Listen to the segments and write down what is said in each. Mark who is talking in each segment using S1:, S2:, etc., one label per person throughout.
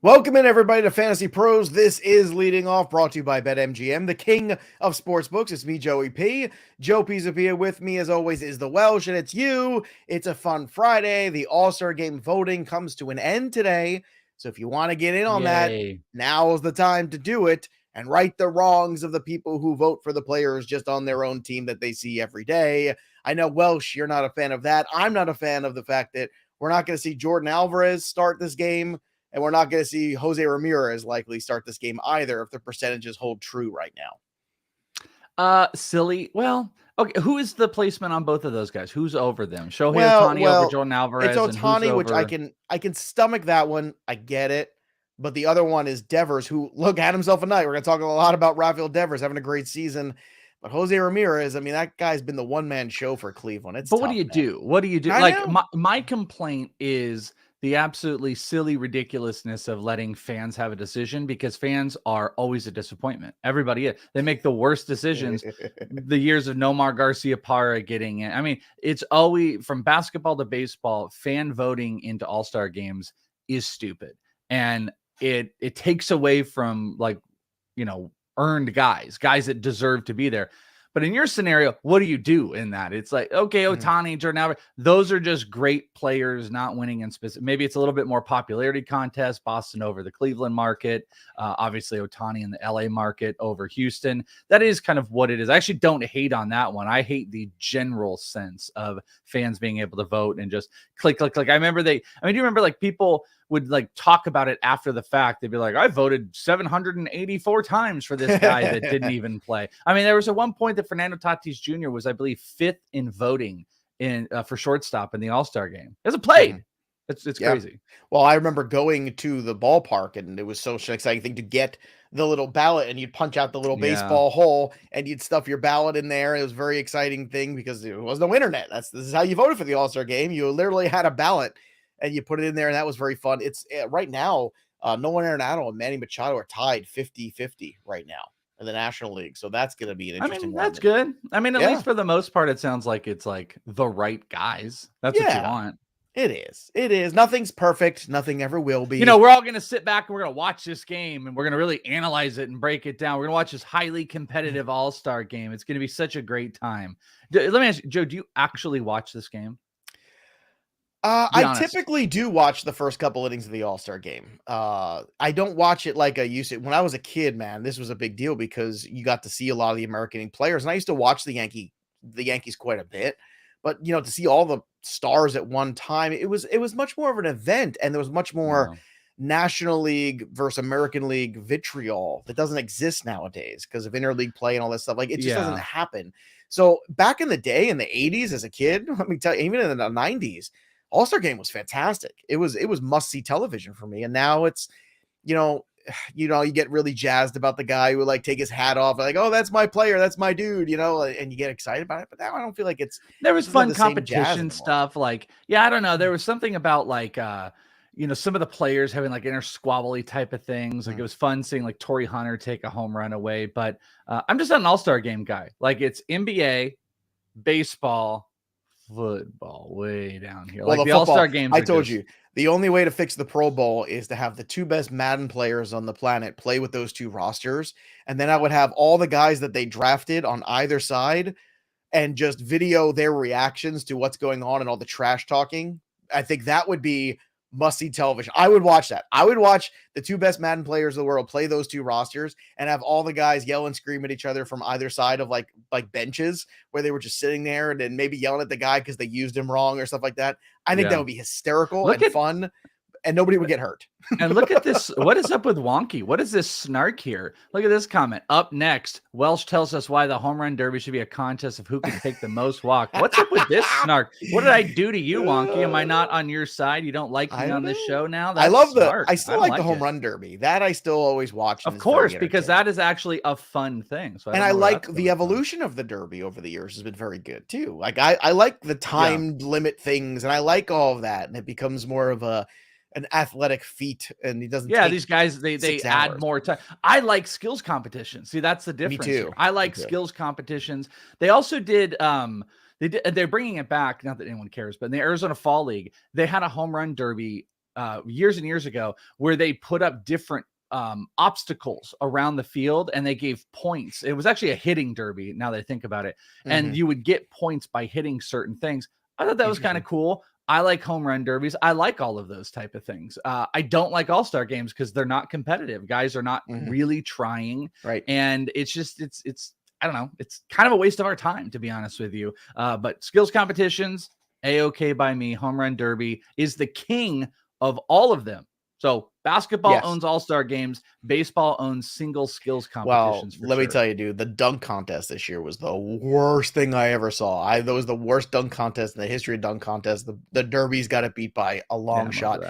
S1: Welcome in, everybody, to Fantasy Pros. This is Leading Off, brought to you by BetMGM, the king of sportsbooks. It's me, Joey P. Joe Pizzapia with me, as always, is the Welsh, and it's you. It's a fun Friday. The All-Star Game voting comes to an end today. So if you want to get in on that, now is the time to do it and right the wrongs of the people who vote for the players just on their own team that they see every day. I know, Welsh, you're not a fan of that. I'm not a fan of the fact that we're not going to see Jordan Alvarez start this game. And we're not going to see Jose Ramirez likely start this game either if the percentages hold true right
S2: now. Silly. Well, okay. Who is the placement on both of those guys? Who's over them? Shohei Ohtani over Jordan Alvarez.
S1: It's Ohtani, which I can stomach that one. I get it. But the other one is Devers, who, look, had himself a night. We're going to talk a lot about Rafael Devers having a great season. But Jose Ramirez, I mean, that guy's been the one-man show for Cleveland. It's tough,
S2: what do you do? What do you do? Like, my complaint is the absolutely silly ridiculousness of letting fans have a decision, because fans are always a disappointment. Everybody is. They make the worst decisions. The years of Nomar Garciaparra getting in. I mean, it's always, from basketball to baseball, fan voting into all-star games is stupid. And it takes away from, like, earned guys that deserve to be there. But in your scenario, what do you do in that? It's like, okay, Ohtani, Jordan Alvarez, those are just great players not winning in specific. Maybe it's a little bit more popularity contest, Boston over the Cleveland market, obviously Ohtani in the LA market over Houston. That is kind of what it is. I actually don't hate on that one. I hate the general sense of fans being able to vote and just click. Do you remember, like, people would, like, talk about it after the fact? They'd be like, I voted 784 times for this guy that didn't even play. I mean, there was at one point that Fernando Tatis Jr. was, I believe, 5th in voting for shortstop in the All-Star game. He hasn't played. It's crazy.
S1: Well, I remember going to the ballpark, and it was such an exciting thing to get the little ballot, and you'd punch out the little baseball hole and you'd stuff your ballot in there. It was a very exciting thing because there was no internet. This is how you voted for the All-Star game. You literally had a ballot and you put it in there, and that was very fun. It's right now, Nolan Arenado and Manny Machado are tied 50-50 right now in the National League. So that's going to be an interesting one.
S2: That's good. I mean, at least for the most part, it sounds like it's like the right guys. That's what you want.
S1: It is. It is. Nothing's perfect. Nothing ever will be.
S2: We're all going to sit back and we're going to watch this game, and we're going to really analyze it and break it down. We're going to watch this highly competitive All-Star game. It's going to be such a great time. Let me ask you, Joe, do you actually watch this game?
S1: I typically do watch the first couple innings of the All-Star game. I don't watch it like I used to. When I was a kid, man, this was a big deal because you got to see a lot of the American players. And I used to watch the Yankees quite a bit. But, to see all the stars at one time, it was much more of an event. And there was much more National League versus American League vitriol that doesn't exist nowadays because of interleague play and all that stuff. Like, it just doesn't happen. So back in the day, in the 80s as a kid, let me tell you, even in the 90s, All-Star game was fantastic. It was must-see television for me. And now it's, you get really jazzed about the guy who would, like, take his hat off, like, oh, that's my player, that's my dude, and you get excited about it. But now I don't feel like
S2: there was fun competition stuff. Like, I don't know. There was something about, like, some of the players having, like, inner squabbly type of things. Like, it was fun seeing, like, Torrey Hunter take a home run away. But I'm just not an All-Star game guy. Like, it's NBA, baseball, football way down here.
S1: Well, like the All-Star games, I told you, the only way to fix the Pro Bowl is to have the 2 best Madden players on the planet play with those 2 rosters. And then I would have all the guys that they drafted on either side and just video their reactions to what's going on and all the trash talking. I think that would be must-see television. I would watch that. I would watch the 2 best Madden players of the world play those 2 rosters and have all the guys yell and scream at each other from either side of like benches where they were just sitting there and then maybe yelling at the guy because they used him wrong or stuff like that. I think that would be hysterical and fun. And nobody would get hurt.
S2: And look at this. What is up with Wonky? What is this snark here? Look at this comment. Up next, Welsh tells us why the home run derby should be a contest of who can take the most walk. What's up with this snark? What did I do to you, Wonky? Am I not on your side? You don't like me on this show now?
S1: That's I still like the home run derby. That I still always watch.
S2: Of course, because that is actually a fun thing. So
S1: I like the evolution of the derby over the years has been very good too. Like I like the timed limit things, and I like all of that, and it becomes more of an athletic feat, and he doesn't.
S2: These guys they add more time. I like skills competitions. See, that's the difference.
S1: Me too.
S2: Here. I like skills competitions. They also did. They're bringing it back. Not that anyone cares, but in the Arizona Fall League, they had a home run derby years and years ago, where they put up different obstacles around the field and they gave points. It was actually a hitting derby, now that I think about it. And you would get points by hitting certain things. I thought that was kind of cool. I like home run derbies. I like all of those type of things. I don't like all-star games because they're not competitive. Guys are not really trying.
S1: Right.
S2: And it's just, it's, I don't know. It's kind of a waste of our time, to be honest with you. But skills competitions, A-okay by me. Home run derby is the king of all of them. So basketball owns all-star games. Baseball owns single skills competitions.
S1: Well, let me tell you, dude, the dunk contest this year was the worst thing I ever saw. That was the worst dunk contest in the history of dunk contests. The Derby's got it beat by a long shot.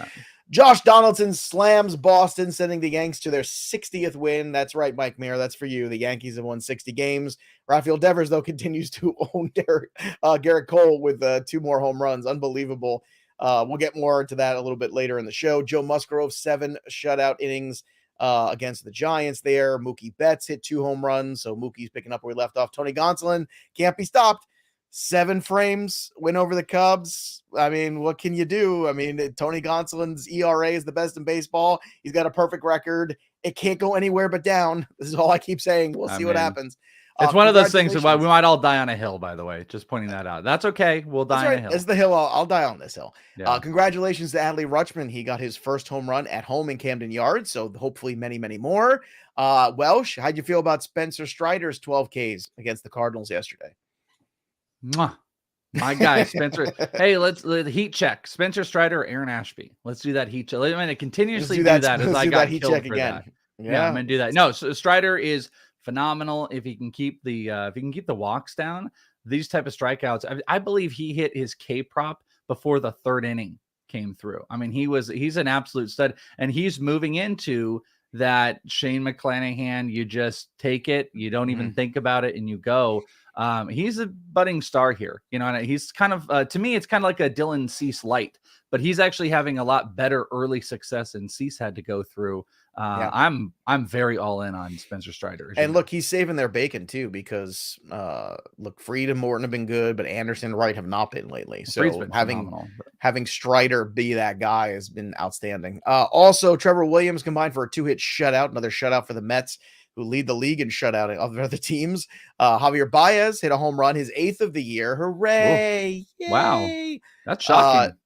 S1: Josh Donaldson slams Boston, sending the Yanks to their 60th win. That's right, Mike Mayer. That's for you. The Yankees have won 60 games. Rafael Devers, though, continues to own Garrett Cole with 2 more home runs. Unbelievable. We'll get more into that a little bit later in the show. Joe Musgrove, 7 shutout innings against the Giants there. Mookie Betts hit 2 home runs, so Mookie's picking up where we left off. Tony Gonsolin can't be stopped. 7 frames, win over the Cubs. I mean, what can you do? I mean, Tony Gonsolin's ERA is the best in baseball. He's got a perfect record. It can't go anywhere but down. This is all I keep saying. We'll see what happens.
S2: It's one of those things that we might all die on a hill, by the way. Just pointing that out. That's okay. We'll die on a hill.
S1: It's the hill. I'll die on this hill. Yeah. Congratulations to Adley Rutschman. He got his first home run at home in Camden Yards, so hopefully many, many more. Welsh, how'd you feel about Spencer Strider's 12 Ks against the Cardinals yesterday?
S2: Mwah. My guy, Spencer. Hey, let's heat check. Spencer Strider or Aaron Ashby. Let's do that heat check. I'm going to continuously do that as I got heat check again. Yeah, I'm going to do that. No, so Strider is phenomenal. If he can keep the walks down, these type of strikeouts. I believe he hit his K prop before the 3rd inning came through. I mean, he's an absolute stud, and he's moving into that Shane McClanahan. You just take it, you don't even think about it, and you go. He's a budding star here, and he's kind of, to me, it's kind of like a Dylan Cease light, but he's actually having a lot better early success than Cease had to go through. I'm very all in on Spencer Strider.
S1: And look, he's saving their bacon too, because look, Fried and Morton have been good, but Anderson, Wright have not been lately. So having Strider be that guy has been outstanding. Also, Trevor Williams combined for a 2-hit shutout, another shutout for the Mets, who lead the league in shutout of other teams. Javier Baez hit a home run, his 8th of the year. Hooray!
S2: Wow, that's shocking.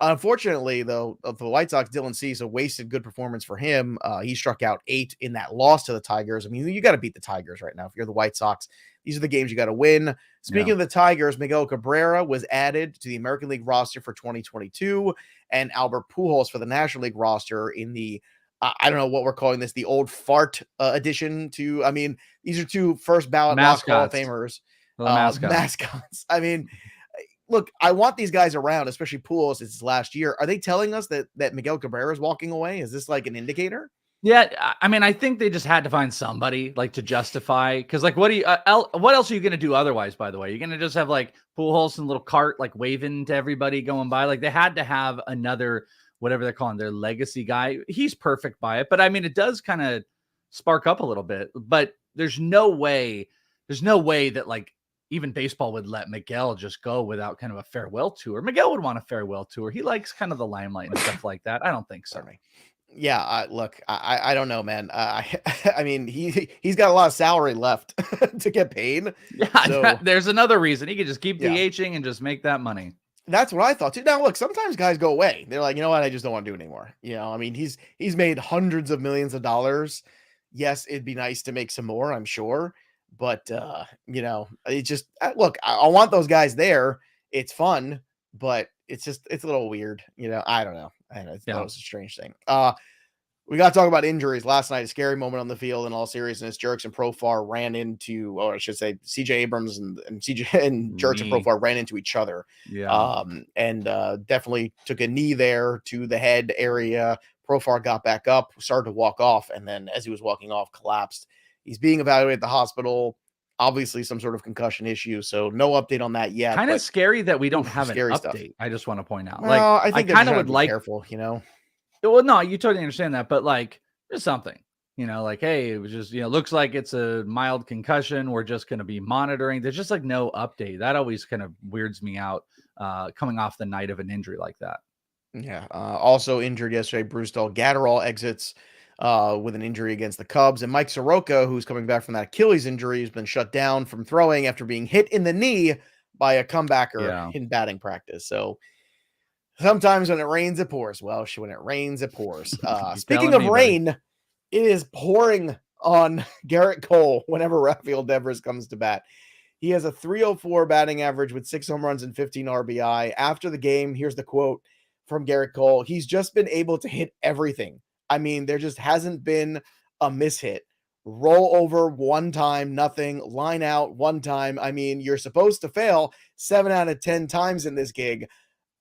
S1: Unfortunately, though, of the White Sox, Dylan Cease, a wasted good performance for him. He struck out 8 in that loss to the Tigers. I mean, you got to beat the Tigers right now. If you're the White Sox, these are the games you got to win. Speaking of the Tigers, Miguel Cabrera was added to the American League roster for 2022, and Albert Pujols for the National League roster in the I don't know what we're calling this, the old fart addition to. I mean, these are 2 first ballot Hall of Famers. Mascots. I mean, look, I want these guys around, especially Pujols. It's his last year. Are they telling us that Miguel Cabrera is walking away? Is this like an indicator?
S2: Yeah, I mean, I think they just had to find somebody like to justify, because like, what else are you going to do otherwise? By the way, you're going to just have like Pujols and little cart like waving to everybody going by. Like, they had to have another, whatever they're calling their legacy guy. He's perfect by it, but I mean, it does kind of spark up a little bit. But there's no way that like even baseball would let Miguel just go without kind of a farewell tour. Miguel would want a farewell tour. He likes kind of the limelight and stuff like that. I don't think so.
S1: Yeah, look, I don't know, man. I mean, he's got a lot of salary left to get paid.
S2: Yeah, so there's another reason. He could just keep DHing and just make that money.
S1: That's what I thought too. Now, look, sometimes guys go away. They're like, you know what? I just don't want to do it anymore. I mean, he's made hundreds of millions of dollars. Yes, it'd be nice to make some more, I'm sure. But, it just, look, I want those guys there. It's fun, but it's a little weird. I don't know. It's a strange thing. We got to talk about injuries. Last night, a scary moment on the field. In all seriousness, Jerks and Profar ran into, or I should say, CJ Abrams and Jerks and Profar ran into each other.
S2: Yeah.
S1: And definitely took a knee there to the head area. Profar got back up, started to walk off, and then as he was walking off, collapsed. He's being evaluated at the hospital. Obviously, some sort of concussion issue. So no update on that yet.
S2: Kind of scary that we don't have an update. Stuff. I just want to point out.
S1: Well, I kind of would like careful.
S2: Well, no, you totally understand that, but like, there's something. Like, hey, it was just, looks like it's a mild concussion. We're just going to be monitoring. There's just like no update. That always kind of weirds me out coming off the night of an injury like that.
S1: Yeah. Also injured yesterday, Brusdell Gatterall exits with an injury against the Cubs. And Mike Soroka, who's coming back from that Achilles injury, has been shut down from throwing after being hit in the knee by a comebacker in batting practice. So sometimes when it rains, it pours. Well, when it rains, it pours. Speaking of rain, it is pouring on Garrett Cole whenever Rafael Devers comes to bat. He has a 304 batting average with 6 home runs and 15 RBI. After the game, here's the quote from Garrett Cole. He's just been able to hit everything. I mean, there just hasn't been a mishit. Roll over one time, nothing. Line out one time. I mean, you're supposed to fail 7 out of 10 times in this gig.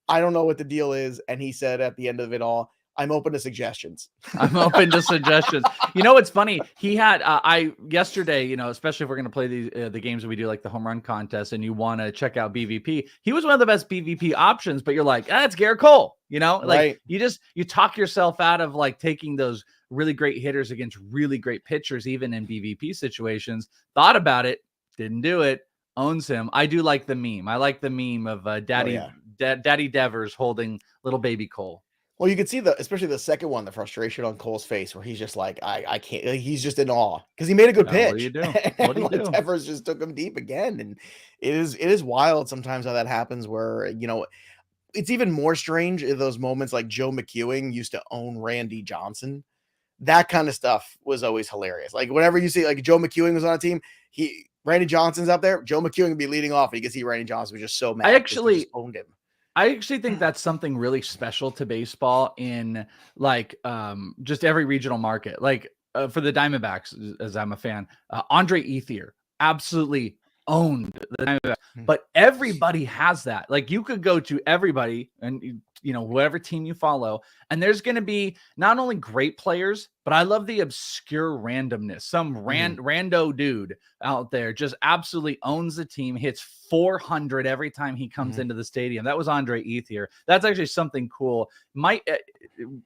S1: I don't know what the deal is. And he said at the end of it all, I'm open to suggestions.
S2: I'm open to suggestions. You know, what's funny? He had, yesterday, you know, especially if we're going to play the games that we do, like the home run contest, and you want to check out BVP, he was one of the best BVP options, but you're like, it's Garrett Cole, you know, like you talk yourself out of like taking those really great hitters against really great pitchers, even in BVP situations. Thought about it, didn't do it. Owns him. I do like the meme. I like the meme of Daddy Devers holding little baby Cole.
S1: Well, you can see especially the second one, the frustration on Cole's face, where he's just like, I can't. He's just in awe because he made a good pitch.
S2: What do you do? What do you do?
S1: Devers just took him deep again, and it is wild sometimes how that happens. Where it's even more strange in those moments. Like Joe McEwing used to own Randy Johnson. That kind of stuff was always hilarious. Like whenever you see like Joe McEwing was on a team, Randy Johnson's up there. Joe McEwing would be leading off, and you can see Randy Johnson was just so mad.
S2: I actually
S1: owned him.
S2: I actually think that's something really special to baseball in like just every regional market. Like for the Diamondbacks, as I'm a fan, Andre Ethier absolutely owned the Diamondbacks. But everybody has that. Like you could go to everybody and whatever team you follow, and there's going to be not only great players, but I love the obscure randomness. Some rando dude out there just absolutely owns the team, hits 400 every time he comes into the stadium. That was Andre Ethier. That's actually something cool. Might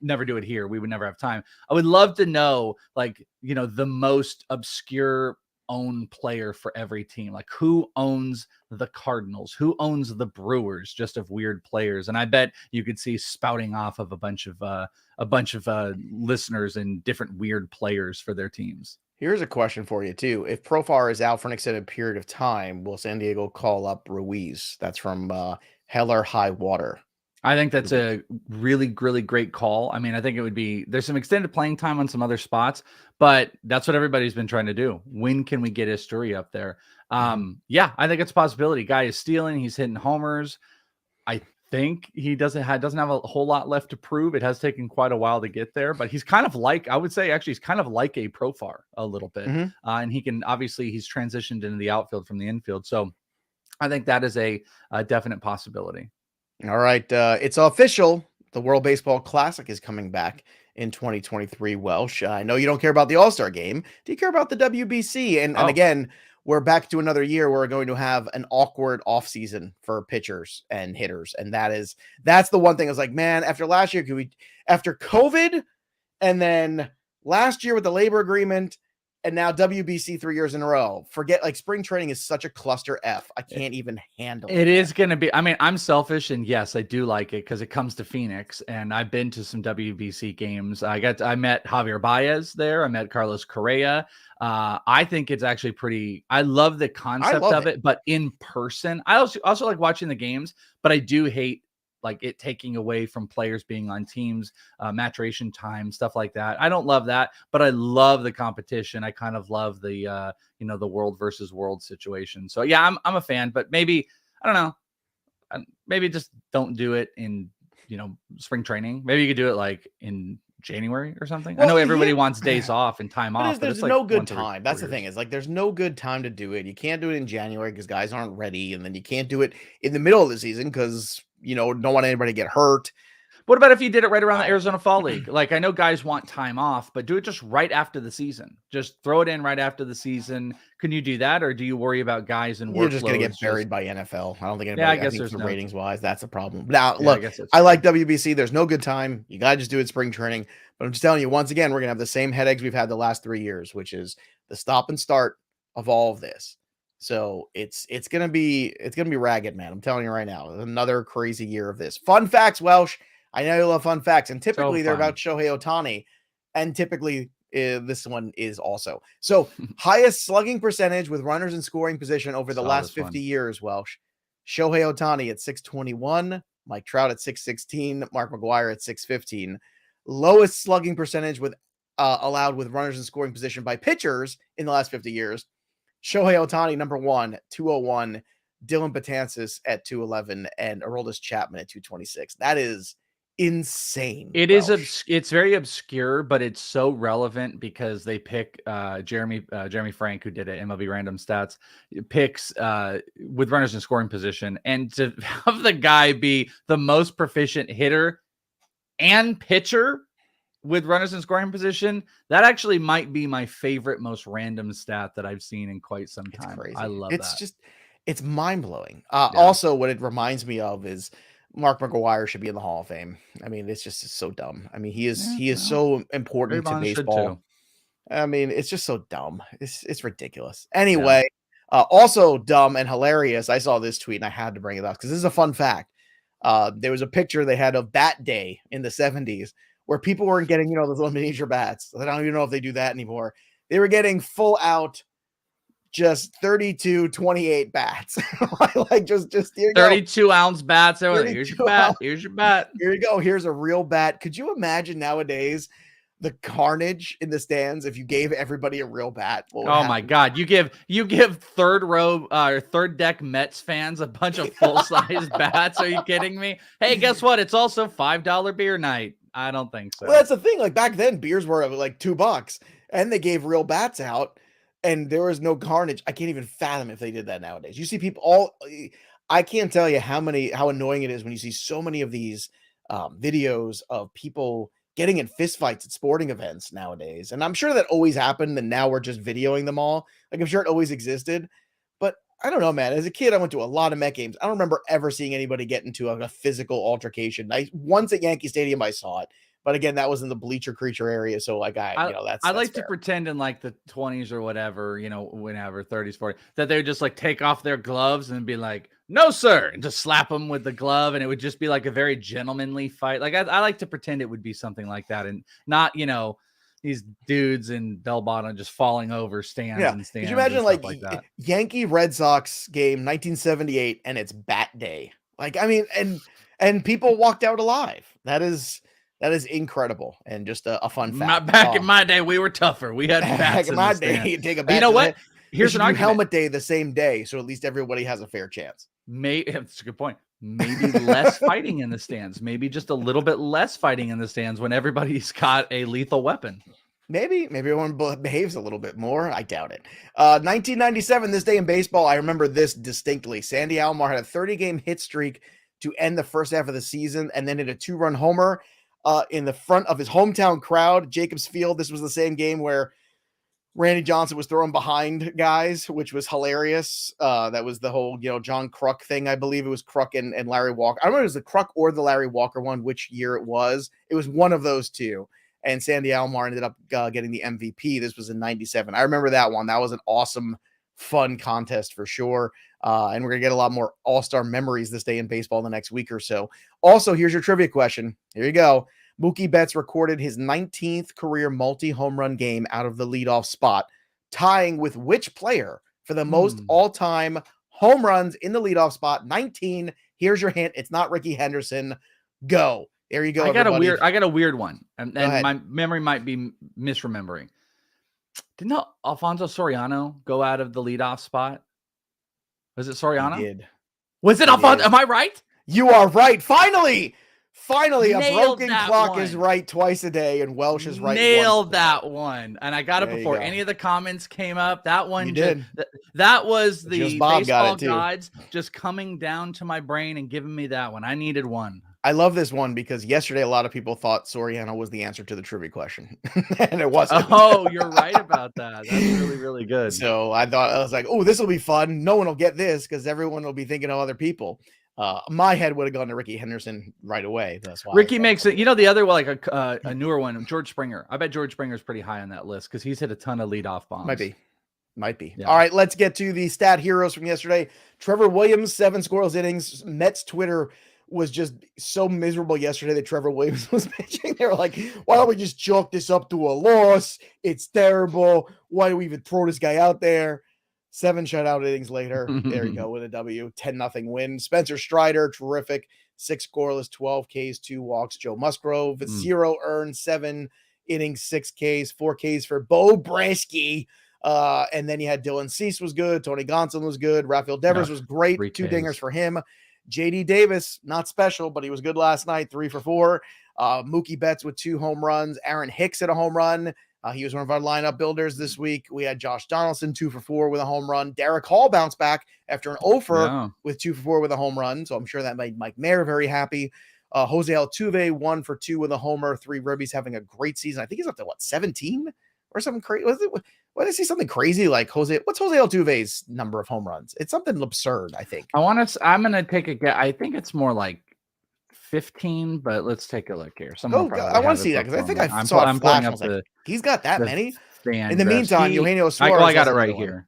S2: never do it here. We would never have time. I would love to know, like, the most obscure own player for every team. Like who owns the Cardinals, who owns the Brewers, just of weird players. And I bet you could see spouting off of a bunch of listeners and different weird players for their teams.
S1: Here's a question for you too. If Profar is out for an extended period of time, will San Diego call up Ruiz? That's from Heller High Water.
S2: I think that's a really, really great call. I mean, I think there's some extended playing time on some other spots, but that's what everybody's been trying to do. When can we get Isturi up there? Yeah, I think it's a possibility. Guy is stealing. He's hitting homers. I think he doesn't have a whole lot left to prove. It has taken quite a while to get there, but he's kind of like, I would say actually he's kind of like a Profar a little bit. And he can, obviously he's transitioned into the outfield from the infield. So I think that is a definite possibility.
S1: All right. It's official. The World Baseball Classic is coming back in 2023. Welsh, I know you don't care about the All-Star game. Do you care about the WBC? And again, we're back to another year where we're going to have an awkward offseason for pitchers and hitters. And that's the one thing. I was like, man, after last year, after COVID, and then last year with the labor agreement, and now WBC 3 years in a row. Forget, like, spring training is such a cluster F. I can't even handle it.
S2: It is going to be, I mean, I'm selfish, and yes, I do like it because it comes to Phoenix, and I've been to some WBC games. I met Javier Baez there. I met Carlos Correa. I think it's actually I love the concept of it, but in person, I also like watching the games, but I do hate like it taking away from players being on teams, maturation time, stuff like that. I don't love that, but I love the competition. I kind of love the, the world versus world situation. So yeah, I'm a fan, but maybe, I don't know, maybe just don't do it in, spring training. Maybe you could do it like in January or something. Well, I know everybody wants days off and time off.
S1: There's no good time. That's the thing, is like there's no good time to do it. You can't do it in January because guys aren't ready, and then you can't do it in the middle of the season because don't want anybody to get hurt.
S2: What about if you did it right around the Arizona Fall League? Like, I know guys want time off, but do it just right after the season. Just throw it in right after the season. Can you do that, or do you worry about guys and workloads?
S1: You're just going to get buried by NFL. I don't think anybody. Yeah, I guess ratings wise, that's a problem. Now, look, I like WBC. There's no good time. You got to just do it spring training. But I'm just telling you, once again, we're going to have the same headaches we've had the last 3 years, which is the stop and start of all of this. So it's gonna be ragged, man. I'm telling you right now. Another crazy year of this. Fun facts, Welsh. I know you love fun facts, and typically
S2: So
S1: they're about Shohei Ohtani, and typically this one is also. So highest slugging percentage with runners in scoring position over the last 50 years, Welsh. Shohei Ohtani at 621, Mike Trout at 616, Mark McGwire at 615. Lowest slugging percentage with allowed with runners in scoring position by pitchers in the last 50 years. Shohei Ohtani, number 1, 201. Dylan Betances at 211 and Aroldis Chapman at 226. That is insane.
S2: It is it's very obscure, but it's so relevant because they pick Jeremy Frank, who did it, MLB Random Stats, picks with runners in scoring position, and to have the guy be the most proficient hitter and pitcher with runners in scoring position, that actually might be my favorite, most random stat that I've seen in quite some time. It's crazy. I love that.
S1: It's mind-blowing. Also, what it reminds me of is Mark McGwire should be in the Hall of Fame. I mean, it's just so dumb. I mean, he is so important to baseball. I mean, it's just so dumb. It's ridiculous. Anyway, also dumb and hilarious. I saw this tweet and I had to bring it up because this is a fun fact. There was a picture they had of Bat Day in the 70s where people weren't getting, those little miniature bats. I don't even know if they do that anymore. They were getting full out just 32-28 bats. like just here
S2: 32-ounce bats. Here's your bat. Here's your bat.
S1: Here you go. Here's a real bat. Could you imagine nowadays the carnage in the stands if you gave everybody a real bat?
S2: Oh my God. You give third row or third deck Mets fans a bunch of full-size bats. Are you kidding me? Hey, guess what? It's also $5 beer night. I don't think so.
S1: Well, that's the thing. Like back then, beers were like $2 and they gave real bats out. And there was no carnage. I can't even fathom if they did that nowadays. You see people I can't tell you how annoying it is when you see so many of these videos of people getting in fistfights at sporting events nowadays. And I'm sure that always happened. And now we're just videoing them all. Like I'm sure it always existed. But I don't know, man. As a kid, I went to a lot of Met games. I don't remember ever seeing anybody get into a physical altercation. Once at Yankee Stadium, I saw it. But again, that was in the bleacher creature area. So like that's
S2: like
S1: fair.
S2: To pretend in like the 20s or whatever, whenever 30s, 40s, that they would just like take off their gloves and be like, no, sir, and just slap them with the glove. And it would just be like a very gentlemanly fight. Like I like to pretend it would be something like that and not, these dudes in bell bottom just falling over stands and stands.
S1: Could you imagine like
S2: that?
S1: Yankee Red Sox game 1978 and it's Bat Day? Like, I mean, and people walked out alive. That is incredible and just a fun fact.
S2: Back in my day, we were tougher. We had bats
S1: back in my day. You take a bat.
S2: You know what? Here's an argument.
S1: Helmet day the same day, so at least everybody has a fair chance.
S2: That's a good point. Maybe less fighting in the stands. Maybe just a little bit less fighting in the stands when everybody's got a lethal weapon.
S1: Maybe everyone behaves a little bit more. I doubt it. 1997, this day in baseball, I remember this distinctly. Sandy Alomar had a 30-game hit streak to end the first half of the season and then hit a 2-run homer in the front of his hometown crowd, Jacobs Field. This was the same game where Randy Johnson was throwing behind guys, which was hilarious. That was the whole, John Kruk thing. I believe it was Kruk and Larry Walker. I don't know if it was the Kruk or the Larry Walker one, which year it was. It was one of those two. And Sandy Alomar ended up getting the MVP. This was in 97. I remember that one. That was an awesome, fun contest for sure. And we're going to get a lot more all-star memories this day in baseball the next week or so. Also, here's your trivia question. Here you go. Mookie Betts recorded his 19th career multi-home run game out of the leadoff spot, tying with which player for the most all-time home runs in the leadoff spot? 19. Here's your hint. It's not Ricky Henderson. Go. There you go.
S2: I got a weird one. And my memory might be misremembering. Didn't Alfonso Soriano go out of the leadoff spot? Was it Soriano?
S1: He did.
S2: Was it Alfonso? Am I right?
S1: You are right. Finally, a broken clock
S2: one.
S1: Is right twice a day, and Welsh is right.
S2: Nailed that one, and I got it before any of the comments came up. That one, that was the baseball guides just coming down to my brain and giving me that one. I needed one.
S1: I love this one because yesterday a lot of people thought Soriano was the answer to the trivia question, and it wasn't.
S2: Oh, you're right about that. That's really, really good.
S1: So I was like, oh, this will be fun. No one will get this because everyone will be thinking of other people. My head would have gone to Ricky Henderson right away. That's why
S2: Ricky makes it. The other one, like a newer one, George Springer. I bet George Springer's pretty high on that list because he's hit a ton of leadoff bombs.
S1: Might be. Yeah. All right, let's get to the stat heroes from yesterday. Trevor Williams, 7 scoreless innings. Mets Twitter was just so miserable yesterday that Trevor Williams was pitching. They were like, why don't we just chalk this up to a loss? It's terrible. Why do we even throw this guy out there? 7 shutout innings later. There you go with a W. 10-0 win. Spencer Strider, terrific. 6 scoreless, 12 Ks, 2 walks. Joe Musgrove, 0 earned, 7 innings, 6 Ks, 4 Ks for Bo Bresky. And then you had Dylan Cease was good. Tony Gonsolin was good. Rafael Devers was great. 2 dingers for him. JD Davis, not special, but he was good last night. 3 for 4. Mookie Betts with 2 home runs. Aaron Hicks had a home run. He was one of our lineup builders this week. We had Josh Donaldson 2 for 4 with a home run. Derek Hall bounced back after an offer with 2 for 4 with a home run. So I'm sure that made Mike Mayer very happy. Jose Altuve 1 for 2 with a homer. 3 ribbies, having a great season. I think he's up to 17 or something crazy. What did I see something crazy like what's Jose Altuve's number of home runs? It's something absurd, I think.
S2: I'm going to take a guess. I think it's more like 15, but let's take a look here.
S1: I want to see that because I think I saw it flash. I was like, he's got that many. In the meantime, Eugenio Suarez.
S2: I got it right here.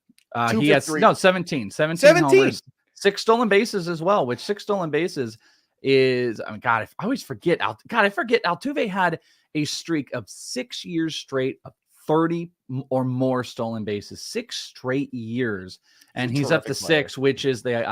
S2: He has 17 homers, 6 stolen bases as well, which 6 stolen bases is, I always forget. I forget Altuve had a streak of 6 years straight of 30 or more stolen bases, 6 straight years. And he's up to 6, which is the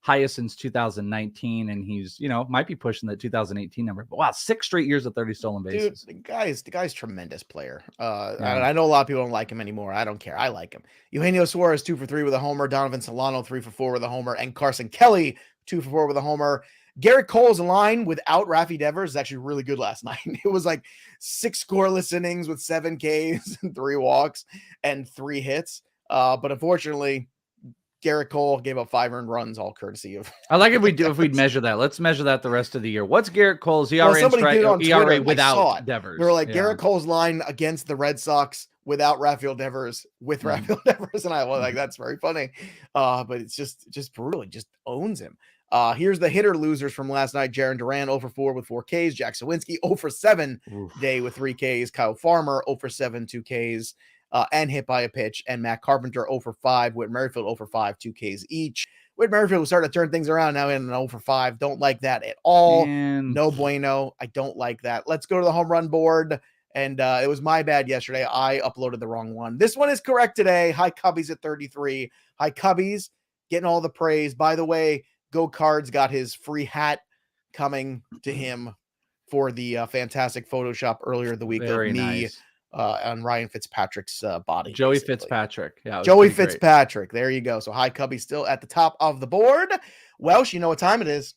S2: highest since 2019. And he's, might be pushing the 2018 number. But wow, 6 straight years of 30 stolen bases.
S1: Dude, the guy's tremendous player. I know a lot of people don't like him anymore. I don't care. I like him. Eugenio Suarez 2 for 3 with a homer. Donovan Solano 3 for 4 with a homer. And Carson Kelly 2 for 4 with a homer. Garrett Cole's line without Rafi Devers is actually really good last night. It was like 6 scoreless innings with 7 Ks and 3 walks and 3 hits. But unfortunately, Garrett Cole gave up 5 earned runs, all courtesy of.
S2: I like if we'd measure that. Let's measure that the rest of the year. What's Garrett Cole's ERA ERA without Devers?
S1: They were like Garrett Cole's line against the Red Sox without Rafael Devers, with Rafael Devers, and I was like, that's very funny. But it's just brutal. It just owns him. Here's the hitter losers from last night. Jarren Duran 0 for 4 with 4 Ks. Jack Sawinski 0 for 7 day with 3 Ks. Kyle Farmer 0 for 7, 2 Ks. And hit by a pitch. And Matt Carpenter 0 for 5. Whit Merrifield 0 for 5, 2 Ks each. Whit Merrifield was starting to turn things around now in an 0 for 5. Don't like that at all. No bueno. I don't like that. Let's go to the home run board. And it was my bad yesterday. I uploaded the wrong one. This one is correct today. Hi Cubbies at 33. Hi Cubbies, getting all the praise. By the way, Go Cards got his free hat coming to him for the fantastic Photoshop earlier the week of me on Ryan Fitzpatrick's body.
S2: Joey basically. Fitzpatrick. Yeah,
S1: Joey Fitzpatrick. There you go. So Hi Cubby still at the top of the board. Welsh, you know what time it is.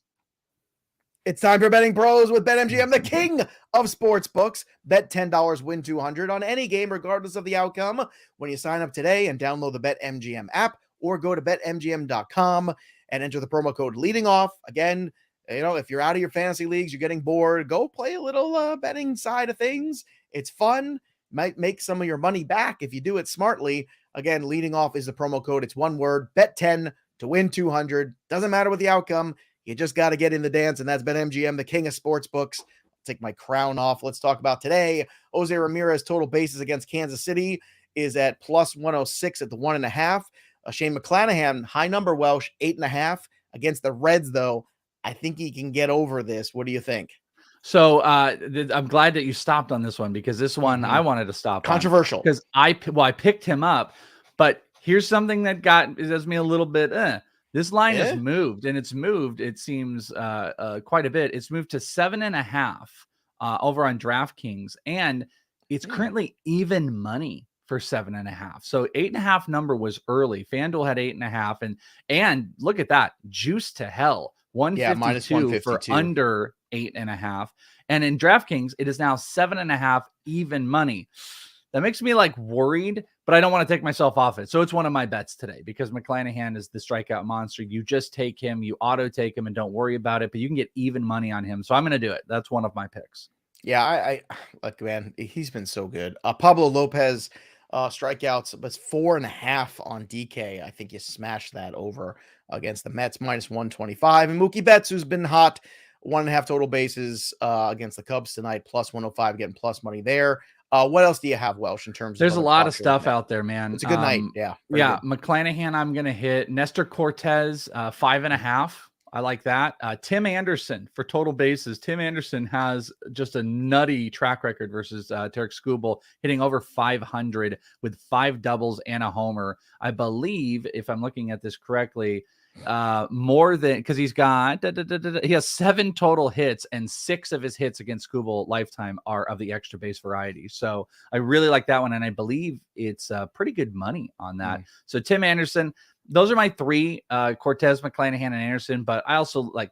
S1: It's time for Betting Pros with BetMGM, the king of sports books. Bet $10, win $200 on any game, regardless of the outcome, when you sign up today and download the BetMGM app or go to betmgm.com and enter the promo code leading off. Again, if you're out of your fantasy leagues, you're getting bored, go play a little betting side of things. It's fun. Might make some of your money back if you do it smartly. Again, leading off is the promo code. It's one word, bet 10 to win 200. Doesn't matter what the outcome. You just got to get in the dance, and that's BetMGM, the king of sports books. Take my crown off. Let's talk about today. Jose Ramirez total bases against Kansas City is at plus 106 at the 1.5. Shane McClanahan, high number, Welsh, 8.5. Against the Reds, though, I think he can get over this. What do you think?
S2: So I'm glad that you stopped on this one, because this one I wanted to stop.
S1: Controversial.
S2: Because I picked him up, but here's something that does me a little bit. This line has moved, and it's moved. It seems quite a bit. It's moved to 7.5 over on DraftKings, and it's currently even money for 7.5. So 8.5 number was early. FanDuel had 8.5, and look at that, juice to hell. 152 for under 8.5. And in DraftKings, it is now 7.5 even money. That makes me worried, but I don't want to take myself off it. So it's one of my bets today, because McClanahan is the strikeout monster. You just take him, you auto take him, and don't worry about it, but you can get even money on him. So I'm going to do it. That's one of my picks.
S1: Yeah, I like, man, he's been so good. Pablo Lopez strikeouts, but 4.5 on DK. I think you smashed that over against the Mets, minus 125. And Mookie Betts, who's been hot, 1.5 total bases against the Cubs tonight, plus 105, getting plus money there. What else do you have, Welsh, in terms of?
S2: There's a lot of stuff out there, man.
S1: It's a good night. Yeah.
S2: Yeah. Good. McClanahan, I'm going to hit. Nestor Cortez, 5.5 I like that. Tim Anderson for total bases. Tim Anderson has just a nutty track record versus Tarek Skubal, hitting over 500 with 5 doubles and a homer. I believe, if I'm looking at this correctly, more than, because he's got he has 7 total hits, and 6 of his hits against Skubal lifetime are of the extra base variety. So I really like that one, and I believe it's pretty good money on that. So Tim Anderson. Those are my 3, Cortez, McClanahan, and Anderson. But I also like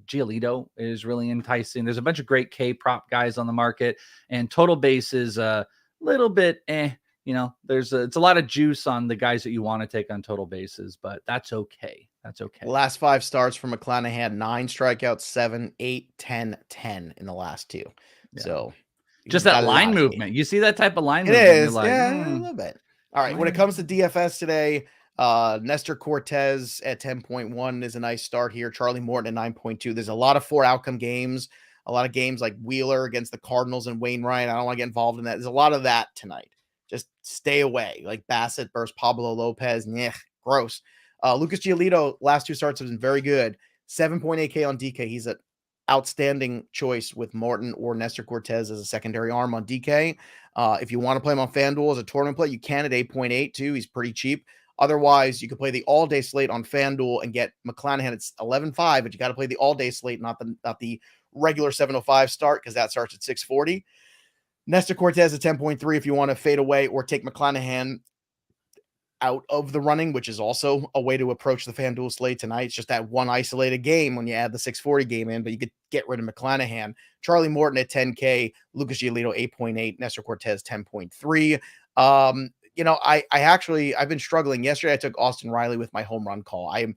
S2: Giolito is really enticing. There's a bunch of great K prop guys on the market, and total base is a little bit, it's a lot of juice on the guys that you want to take on total bases, but that's okay. That's okay.
S1: Last 5 starts for McClanahan, 9 strikeouts, 7, 8, 10, 10 in the last 2. Yeah. So
S2: just that line movement. You see that type of line
S1: movement.
S2: It
S1: is. Like, a little bit. All right. When it comes to DFS today, Nestor Cortez at 10.1 is a nice start here. Charlie Morton at 9.2. There's a lot of 4 outcome games, a lot of games like Wheeler against the Cardinals and Wainwright. I don't want to get involved in that. There's a lot of that tonight. Just stay away. Like Bassett versus Pablo Lopez. Gross. Lucas Giolito, last 2 starts have been very good. 7.8K on DK. He's an outstanding choice with Morton or Nestor Cortez as a secondary arm on DK. If you want to play him on FanDuel as a tournament play, you can at 8.8 too. He's pretty cheap. Otherwise, you can play the all-day slate on FanDuel and get McClanahan at 11.5, but you got to play the all-day slate, not the regular 7:05 start, because that starts at 6:40. Nestor Cortez at 10.3 if you want to fade away or take McClanahan out of the running, which is also a way to approach the FanDuel slate tonight. It's just that one isolated game when you add the 6:40 game in, but you could get rid of McClanahan. Charlie Morton at 10K, Lucas Giolito 8.8, Nestor Cortez 10.3. I've been struggling. Yesterday I took Austin Riley with my home run call. I'm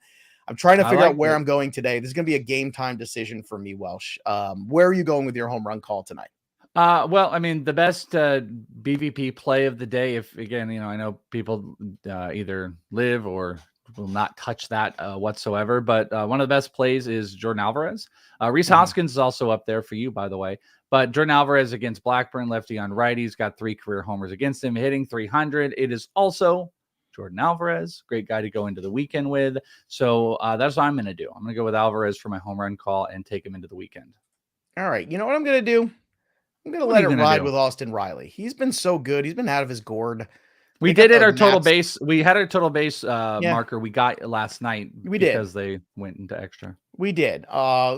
S1: trying to figure out where I'm going today. This is going to be a game time decision for me, Welsh. Where are you going with your home run call tonight?
S2: Well, I mean, the best BVP play of the day, if again, I know people either live or will not touch that whatsoever, but one of the best plays is Jordan Alvarez. Rhys Hoskins is also up there for you, by the way. But Jordan Alvarez against Blackburn, lefty on righty, he's got 3 career homers against him, hitting 300. It is also Jordan Alvarez, great guy to go into the weekend with. So that's what I'm going to do. I'm going to go with Alvarez for my home run call and take him into the weekend.
S1: All right. You know what I'm going to do? I'm going to let it ride with Austin Riley. He's been so good. He's been out of his gourd.
S2: We did it our total base. We had our total base marker we got last night. Because they went into extra.
S1: We did.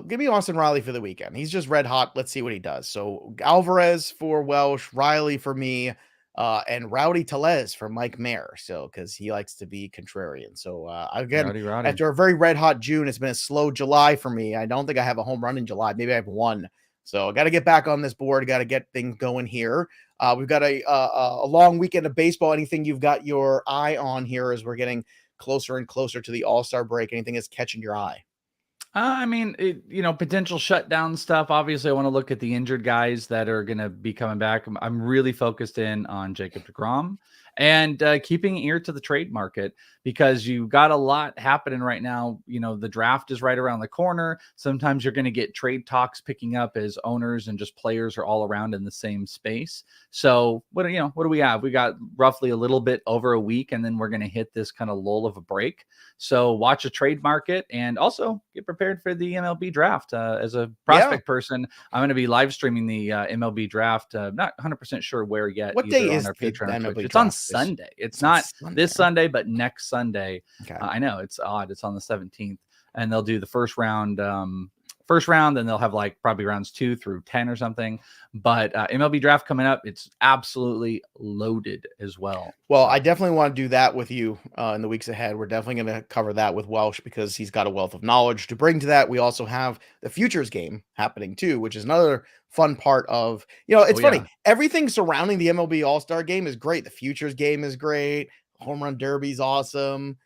S1: Give me Austin Riley for the weekend. He's just red hot. Let's see what he does. So Alvarez for Welsh, Riley for me, and Rowdy Tellez for Mike Mayer. So because he likes to be contrarian. So again, Rowdy. After a very red hot June, it's been a slow July for me. I don't think I have a home run in July. Maybe I have 1. So I got to get back on this board. Got to get things going here. We've got a long weekend of baseball. Anything you've got your eye on here as we're getting closer and closer to the All-Star break? Anything that's catching your eye?
S2: Potential shutdown stuff. Obviously, I want to look at the injured guys that are going to be coming back. I'm really focused in on Jacob deGrom and keeping ear to the trade market, because you got a lot happening right now. The draft is right around the corner. Sometimes you're going to get trade talks picking up as owners and just players are all around in the same space. So what do we have? We got roughly a little bit over a week, and then we're going to hit this kind of lull of a break. So watch a trade market and also get prepared for the MLB draft. As a prospect person, I'm going to be live streaming the MLB draft. Not 100% sure where yet.
S1: What day is
S2: on our
S1: the
S2: Patreon
S1: MLB draft?
S2: It's on Sunday. It's not this Sunday, but next Sunday. Okay. I know it's odd. It's on the 17th, and they'll do the first round, then they'll have like probably rounds 2 through 10 or something. But MLB draft coming up, it's absolutely loaded as well.
S1: Well, I definitely want to do that with you in the weeks ahead. We're definitely going to cover that with Welsh because he's got a wealth of knowledge to bring to that. We also have the futures game happening too, which is another fun part of, it's funny. Yeah. Everything surrounding the MLB All-Star game is great. The futures game is great. Home run derby's awesome.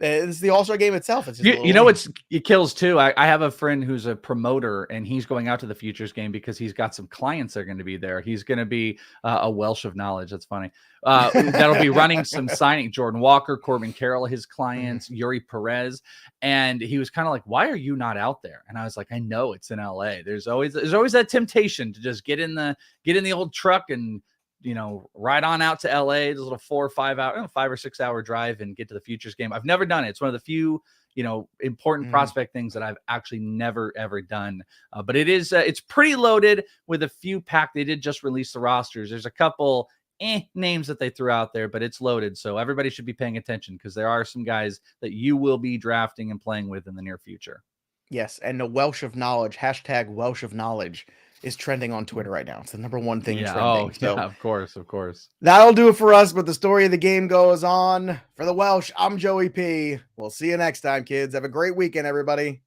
S1: It's the All-Star game itself. It's just
S2: it kills too. I have a friend who's a promoter, and he's going out to the futures game because he's got some clients that are going to be there. He's going to be a Welsh of knowledge. That's funny. That'll be running some signing. Jordan Walker, Corbin Carroll, his clients, Yuri Perez. And he was kind of like, why are you not out there? And I was like, I know it's in LA. There's always that temptation to just get in the old truck and ride on out to LA, this little 4 or 5 hour, 5 or 6 hour drive and get to the futures game. I've never done it. It's one of the few, important prospect things that I've actually never, ever done. But it is, it's pretty loaded with a few pack. They did just release the rosters. There's a couple names that they threw out there, but it's loaded. So everybody should be paying attention because there are some guys that you will be drafting and playing with in the near future.
S1: Yes. And the Welsh of knowledge, hashtag Welsh of knowledge, is trending on Twitter right now. It's the number one thing trending.
S2: Oh, so of course.
S1: That'll do it for us, but the story of the game goes on. For the Welsh, I'm Joey P. We'll see you next time, kids. Have a great weekend, everybody.